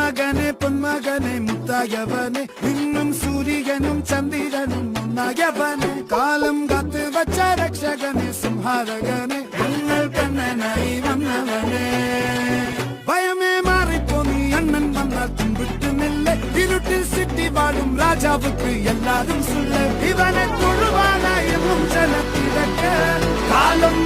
മകനെ പൊന്മകനെ മുത്തായവനെ ഇന്നും സൂര്യനും ചന്ദ്രനും ഒന്നായവനെ കാലം കാത്ത് വച്ച രക്ഷകനെ സംഹാരകനെ ഞങ്ങൾ കണ്ണനായി വന്നവനെ ഭയമേ മാറിപ്പോ നീ അണ്ണൻ വന്നാൽ തുമ്പിട്ടുന്നില്ല ഇരുട്ടിൽ സിറ്റി വാഴും രാജാവുക്ക് എല്ലാരും സുള്ള ഇവനെ കൊഴുവാനായും ജനത്തിരക്ക് കാലം